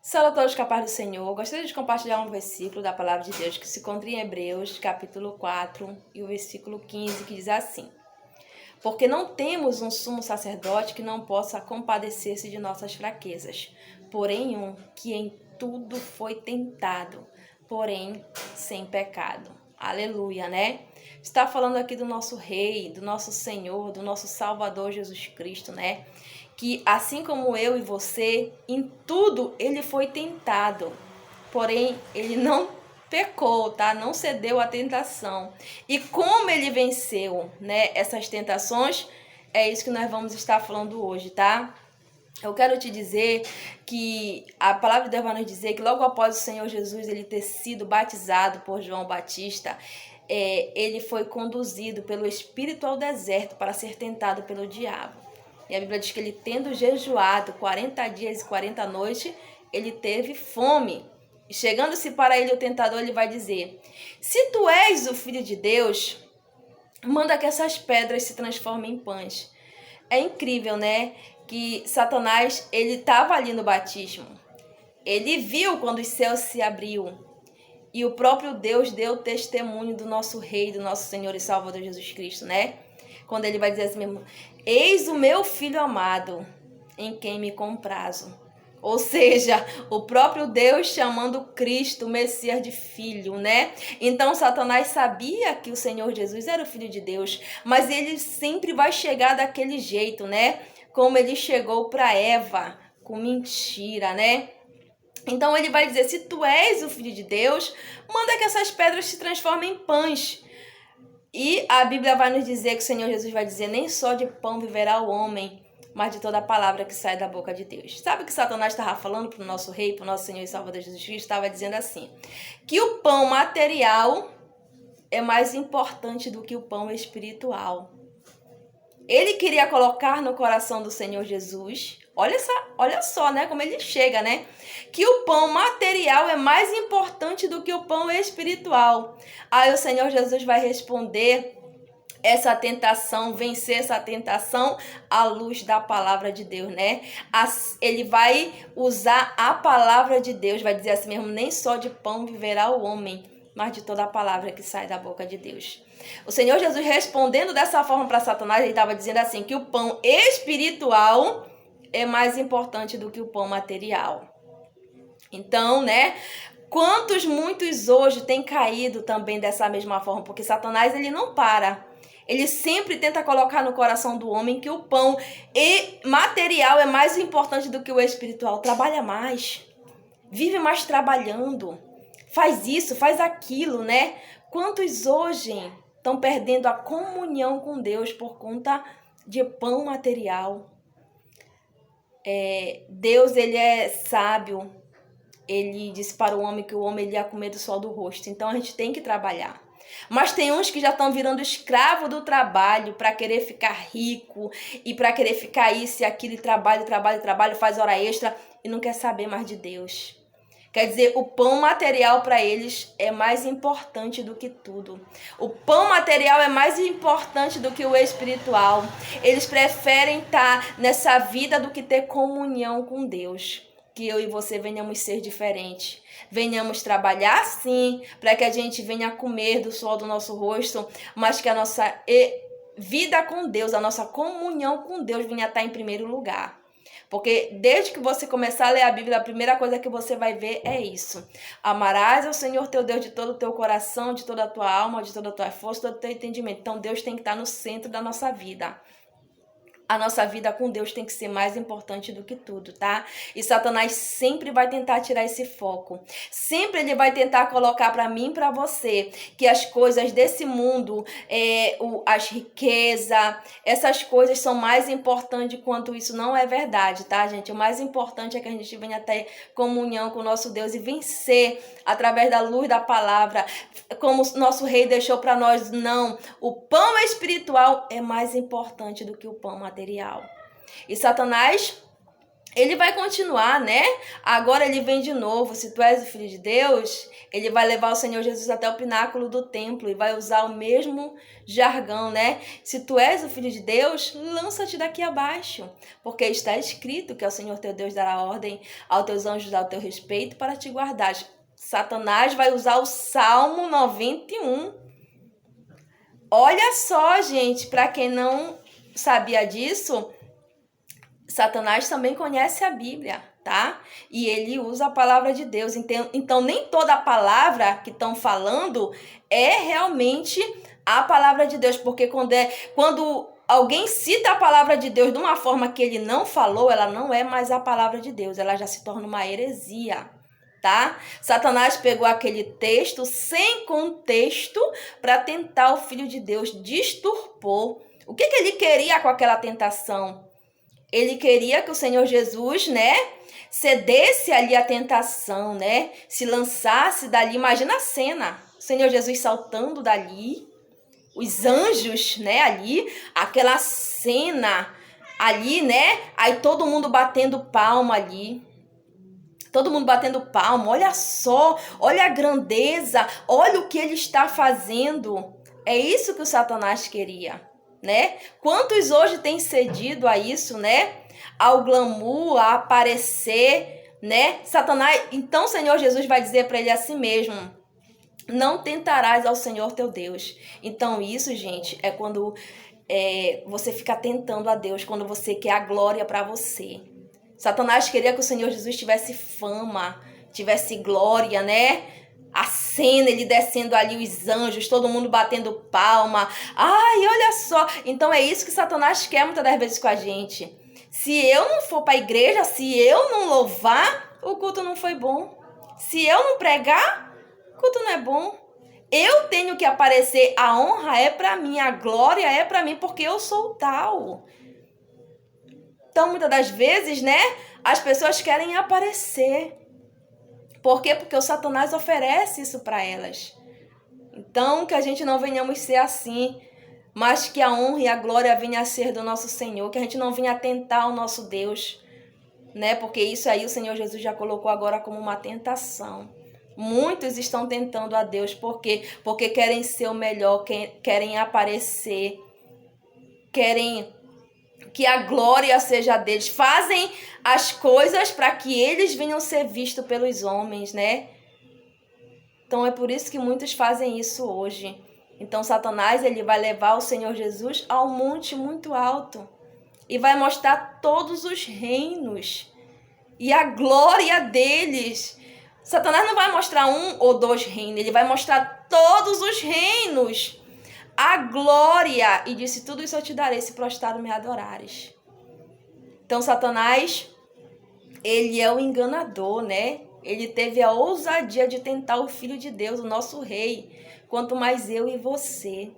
Salve a todos, capaz do Senhor. Gostaria de compartilhar um versículo da palavra de Deus que se encontra em Hebreus, capítulo 4, e o versículo 15, que diz assim: Porque não temos um sumo sacerdote que não possa compadecer-se de nossas fraquezas, porém um que em tudo foi tentado, porém sem pecado. Aleluia, né? Está falando aqui do nosso Rei, do nosso Senhor, do nosso Salvador Jesus Cristo, né? Que assim como eu e você, em tudo ele foi tentado, porém ele não pecou, tá? Não cedeu à tentação. E como ele venceu, né, essas tentações, é isso que nós vamos estar falando hoje, tá? Eu quero te dizer que a palavra de Deus vai nos dizer que logo após o Senhor Jesus ele ter sido batizado por João Batista, ele foi conduzido pelo Espírito ao deserto para ser tentado pelo diabo. E a Bíblia diz que ele, tendo jejuado 40 dias e 40 noites, ele teve fome. E chegando-se para ele o tentador, ele vai dizer: se tu és o Filho de Deus, manda que essas pedras se transformem em pães. É incrível, né? Que Satanás, ele estava ali no batismo. Ele viu quando os céus se abriu. E o próprio Deus deu testemunho do nosso Rei, do nosso Senhor e Salvador Jesus Cristo, né? Quando ele vai dizer assim mesmo: eis o meu Filho amado, em quem me comprazo. Ou seja, o próprio Deus chamando Cristo, o Messias, de filho, né? Então Satanás sabia que o Senhor Jesus era o Filho de Deus, mas ele sempre vai chegar daquele jeito, né? Como ele chegou para Eva, com mentira, né? Então ele vai dizer: se tu és o Filho de Deus, manda que essas pedras se transformem em pães. E a Bíblia vai nos dizer que o Senhor Jesus vai dizer: nem só de pão viverá o homem, mas de toda a palavra que sai da boca de Deus. Sabe o que Satanás estava falando para o nosso Rei, para o nosso Senhor e Salvador Jesus Cristo? Estava dizendo assim, que o pão material é mais importante do que o pão espiritual. Ele queria colocar no coração do Senhor Jesus, olha só, né, como ele chega, né? Que o pão material é mais importante do que o pão espiritual. Aí o Senhor Jesus vai responder essa tentação, vencer essa tentação à luz da palavra de Deus, né? Ele vai usar a palavra de Deus, vai dizer assim mesmo: nem só de pão viverá o homem, mas de toda a palavra que sai da boca de Deus. O Senhor Jesus, respondendo dessa forma para Satanás, ele estava dizendo assim, que o pão espiritual é mais importante do que o pão material. Então, né, muitos hoje têm caído também dessa mesma forma, porque Satanás, ele não para. Ele sempre tenta colocar no coração do homem que o pão material é mais importante do que o espiritual. Trabalha mais, vive mais trabalhando, faz isso, faz aquilo, né? Quantos hoje estão perdendo a comunhão com Deus por conta de pão material? Deus, ele é sábio. Ele disse para o homem que o homem ele ia comer do sol do rosto. Então a gente tem que trabalhar. Mas tem uns que já estão virando escravo do trabalho para querer ficar rico e para querer ficar isso e aquilo, e trabalho, faz hora extra e não quer saber mais de Deus. Quer dizer, o pão material para eles é mais importante do que tudo. O pão material é mais importante do que o espiritual. Eles preferem estar nessa vida do que ter comunhão com Deus. Que eu e você venhamos ser diferentes. Venhamos trabalhar sim, para que a gente venha comer do suor do nosso rosto, mas que a nossa vida com Deus, a nossa comunhão com Deus venha estar em primeiro lugar. Porque desde que você começar a ler a Bíblia, a primeira coisa que você vai ver é isso. Amarás ao Senhor teu Deus de todo o teu coração, de toda a tua alma, de toda a tua força, de todo o teu entendimento. Então Deus tem que estar no centro da nossa vida. A nossa vida com Deus tem que ser mais importante do que tudo, tá? E Satanás sempre vai tentar tirar esse foco. Sempre ele vai tentar colocar para mim e para você que as coisas desse mundo, as riquezas, essas coisas são mais importantes, quanto isso não é verdade, tá, gente? O mais importante é que a gente venha ter comunhão com o nosso Deus e vencer através da luz da palavra, como o nosso Rei deixou para nós. Não, o pão espiritual é mais importante do que o pão material. E Satanás, ele vai continuar, né? Agora ele vem de novo. Se tu és o Filho de Deus, ele vai levar o Senhor Jesus até o pináculo do templo e vai usar o mesmo jargão, né? Se tu és o Filho de Deus, lança-te daqui abaixo, porque está escrito que o Senhor teu Deus dará ordem aos teus anjos ao teu respeito para te guardar. Satanás vai usar o Salmo 91. Olha só, gente, para quem não sabia disso, Satanás também conhece a Bíblia, tá? E ele usa a palavra de Deus. Então nem toda a palavra que estão falando é realmente a palavra de Deus, porque quando alguém cita a palavra de Deus de uma forma que ele não falou, ela não é mais a palavra de Deus, ela já se torna uma heresia, tá? Satanás pegou aquele texto sem contexto para tentar o Filho de Deus, disturpou. O que ele queria com aquela tentação? Ele queria que o Senhor Jesus, né, cedesse ali a tentação, né, se lançasse dali. Imagina a cena, o Senhor Jesus saltando dali, os anjos, né, ali, aquela cena ali, né, aí todo mundo batendo palma ali. Todo mundo batendo palma, olha só, olha a grandeza, olha o que ele está fazendo. É isso que o Satanás queria, né? Quantos hoje têm cedido a isso, né? Ao glamour, a aparecer, né? Satanás, então o Senhor Jesus vai dizer para ele assim mesmo: não tentarás ao Senhor teu Deus. Então isso, gente, é quando você fica tentando a Deus, quando você quer a glória para você. Satanás queria que o Senhor Jesus tivesse fama, tivesse glória, né? A cena, ele descendo ali, os anjos, todo mundo batendo palma. Ai, olha só. Então é isso que Satanás quer muitas das vezes com a gente. Se eu não for para a igreja, se eu não louvar, o culto não foi bom. Se eu não pregar, o culto não é bom. Eu tenho que aparecer, a honra é para mim, a glória é para mim, porque eu sou tal. Então, muitas das vezes, né, as pessoas querem aparecer. Por quê? Porque o Satanás oferece isso para elas. Então, que a gente não venhamos ser assim, mas que a honra e a glória venha a ser do nosso Senhor, que a gente não venha tentar o nosso Deus, né? Porque isso aí o Senhor Jesus já colocou agora como uma tentação. Muitos estão tentando a Deus, por quê? Porque querem ser o melhor, querem aparecer, querem que a glória seja deles, fazem as coisas para que eles venham ser vistos pelos homens, né? Então é por isso que muitos fazem isso hoje. Então Satanás, ele vai levar o Senhor Jesus ao monte muito alto e vai mostrar todos os reinos e a glória deles. Satanás não vai mostrar um ou dois reinos, ele vai mostrar todos os reinos, a glória, e disse: tudo isso eu te darei se prostrado me adorares. Então Satanás, ele é o enganador, né? Ele teve a ousadia de tentar o Filho de Deus, o nosso rei, quanto mais eu e você.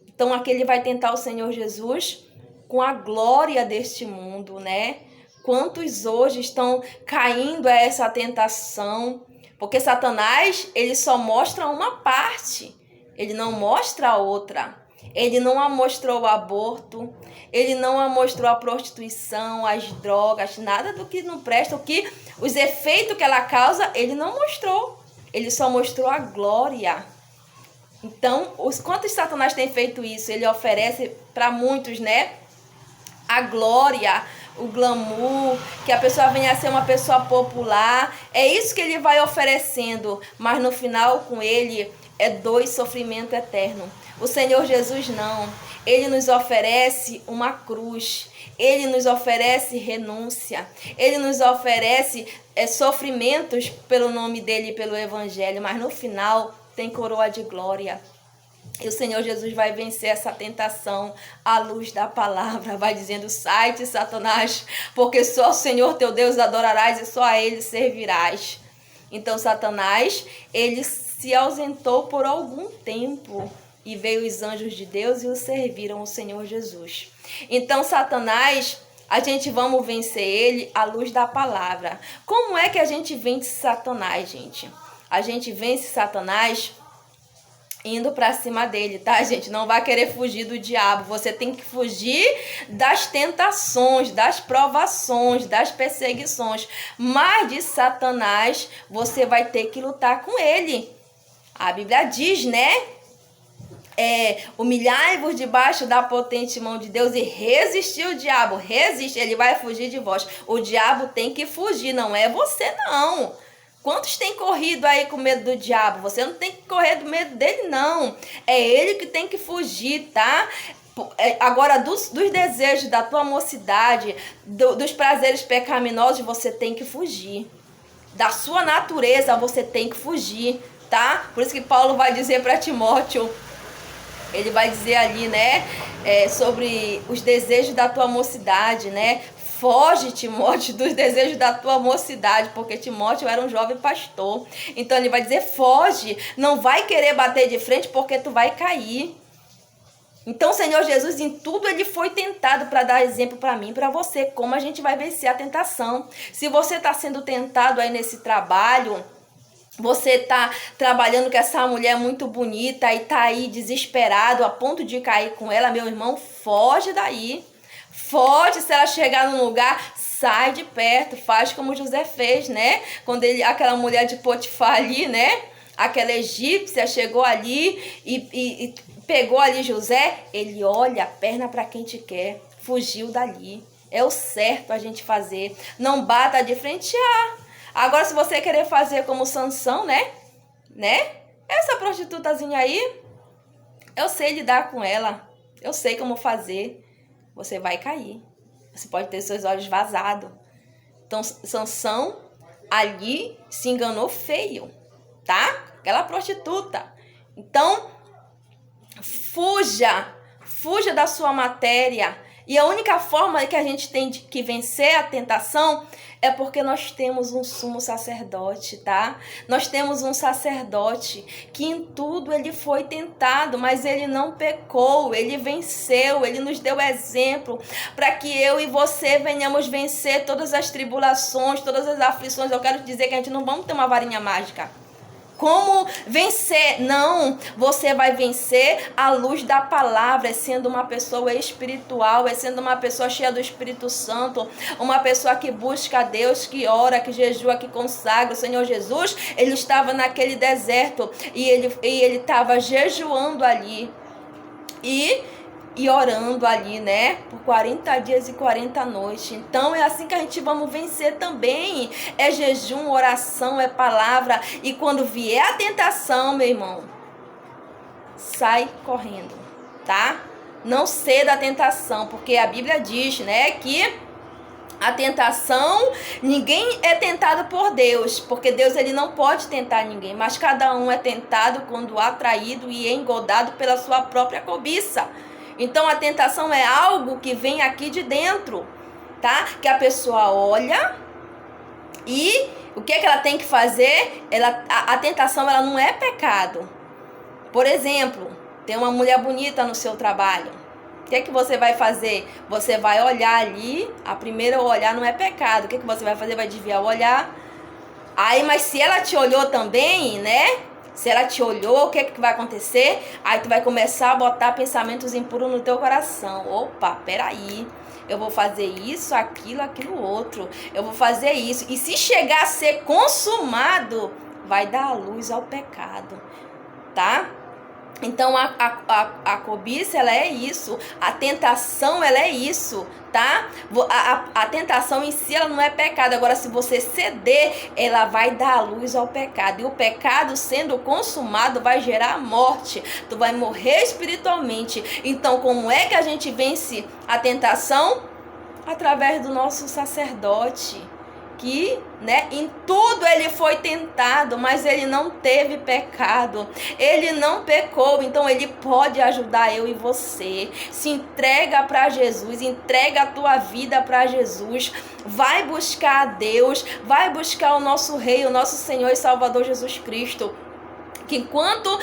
Então aqui ele vai tentar o Senhor Jesus com a glória deste mundo, né? Quantos hoje estão caindo a essa tentação? Porque Satanás, ele só mostra uma parte, ele não mostra a outra. Ele não mostrou o aborto, ele não mostrou a prostituição, as drogas, nada do que não presta, os efeitos que ela causa, ele não mostrou. Ele só mostrou a glória. Então, quantos Satanás tem feito isso? Ele oferece para muitos, né? A glória, o glamour, que a pessoa venha a ser uma pessoa popular. É isso que ele vai oferecendo, mas no final com ele é dor e sofrimento eterno. O Senhor Jesus não. Ele nos oferece uma cruz. Ele nos oferece renúncia. Ele nos oferece sofrimentos pelo nome dele e pelo evangelho, mas no final tem coroa de glória. E o Senhor Jesus vai vencer essa tentação à luz da palavra. Vai dizendo: sai-te, Satanás, porque só o Senhor teu Deus adorarás e só a ele servirás. Então Satanás, ele se ausentou por algum tempo e veio os anjos de Deus e o serviram o Senhor Jesus. Então Satanás, a gente vamos vencer ele à luz da palavra. Como é que a gente vence Satanás, gente? A gente vence Satanás indo para cima dele, tá, gente? Não vai querer fugir do diabo. Você tem que fugir das tentações, das provações, das perseguições. Mas de Satanás, você vai ter que lutar com ele. A Bíblia diz, né? Humilhai-vos debaixo da potente mão de Deus e resistir o diabo. Resiste, ele vai fugir de vós. O diabo tem que fugir, não é você, não. Quantos têm corrido aí com medo do diabo? Você não tem que correr do medo dele, não. É ele que tem que fugir, tá? Agora, dos desejos da tua mocidade, dos prazeres pecaminosos, você tem que fugir. Da sua natureza, você tem que fugir, tá? Por isso que Paulo vai dizer para Timóteo, ele vai dizer ali, né, sobre os desejos da tua mocidade, né? Foge, Timóteo, dos desejos da tua mocidade, porque Timóteo era um jovem pastor. Então ele vai dizer, foge, não vai querer bater de frente porque tu vai cair. Então o Senhor Jesus, em tudo ele foi tentado para dar exemplo para mim, para você, como a gente vai vencer a tentação. Se você está sendo tentado aí nesse trabalho, você tá trabalhando com essa mulher muito bonita e tá aí desesperado, a ponto de cair com ela, meu irmão, foge daí. Foge, se ela chegar num lugar, sai de perto, faz como José fez, né? Quando aquela mulher de Potifar ali, né? Aquela egípcia chegou ali e pegou ali José, ele olha a perna para quem te quer, fugiu dali. É o certo a gente fazer, não bata de frente. Agora, se você querer fazer como Sansão, né? Essa prostitutazinha aí, eu sei lidar com ela, eu sei como fazer. Você vai cair. Você pode ter seus olhos vazados. Então, Sansão ali se enganou feio, tá? Aquela prostituta. Então, fuja da sua matéria. E a única forma que a gente tem que vencer a tentação é porque nós temos um sumo sacerdote, tá? Nós temos um sacerdote que em tudo ele foi tentado, mas ele não pecou, ele venceu, ele nos deu exemplo para que eu e você venhamos vencer todas as tribulações, todas as aflições. Eu quero dizer que a gente não vamos ter uma varinha mágica. Como vencer? Não, você vai vencer à luz da palavra, é sendo uma pessoa espiritual, é sendo uma pessoa cheia do Espírito Santo, uma pessoa que busca a Deus, que ora, que jejua, que consagra. O Senhor Jesus, ele estava naquele deserto e ele estava jejuando ali e orando ali, né? Por 40 dias e 40 noites. Então é assim que a gente vamos vencer também. É jejum, oração, é palavra. E quando vier a tentação, meu irmão, sai correndo, tá? Não ceda à tentação, porque a Bíblia diz, né, que a tentação, ninguém é tentado por Deus, porque Deus ele não pode tentar ninguém, mas cada um é tentado quando atraído e engodado pela sua própria cobiça. Então a tentação é algo que vem aqui de dentro, tá? Que a pessoa olha e o que é que ela tem que fazer? A tentação ela não é pecado. Por exemplo, tem uma mulher bonita no seu trabalho. O que é que você vai fazer? Você vai olhar ali, a primeira olhar não é pecado. O que é que você vai fazer? Vai desviar o olhar. Aí, mas se ela te olhou também, né? Se ela te olhou, o que é que vai acontecer? Aí tu vai começar a botar pensamentos impuros no teu coração. Opa, peraí. Eu vou fazer isso, aquilo outro. Eu vou fazer isso. E se chegar a ser consumado, vai dar a luz ao pecado, tá? Então a cobiça ela é isso, a tentação ela é isso, tá? A tentação em si ela não é pecado, agora se você ceder, ela vai dar a luz ao pecado, e o pecado sendo consumado vai gerar morte, tu vai morrer espiritualmente. Então como é que a gente vence a tentação? Através do nosso sacerdote, que, né, em tudo ele foi tentado, mas ele não teve pecado, ele não pecou, então ele pode ajudar eu e você. Se entrega para Jesus, entrega a tua vida para Jesus, vai buscar a Deus, vai buscar o nosso Rei, o nosso Senhor e Salvador Jesus Cristo, que enquanto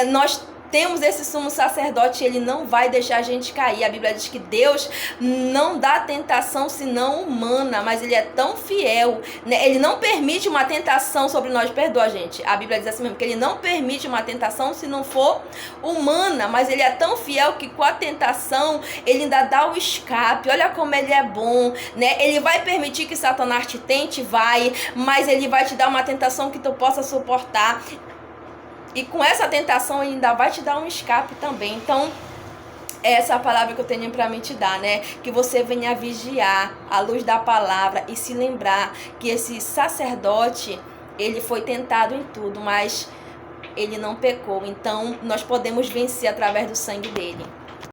nós temos esse sumo sacerdote, ele não vai deixar a gente cair. A Bíblia diz que Deus não dá tentação senão humana, mas ele é tão fiel, né? Ele não permite uma tentação sobre nós, perdoa, gente. A Bíblia diz assim mesmo, que ele não permite uma tentação se não for humana, mas ele é tão fiel que com a tentação ele ainda dá o escape. Olha como ele é bom, né? Ele vai permitir que Satanás te tente, vai, mas ele vai te dar uma tentação que tu possa suportar. E com essa tentação ele ainda vai te dar um escape também. Então, essa é a palavra que eu tenho para mim te dar, né? Que você venha vigiar à luz da palavra e se lembrar que esse sacerdote, ele foi tentado em tudo, mas ele não pecou. Então, nós podemos vencer através do sangue dele.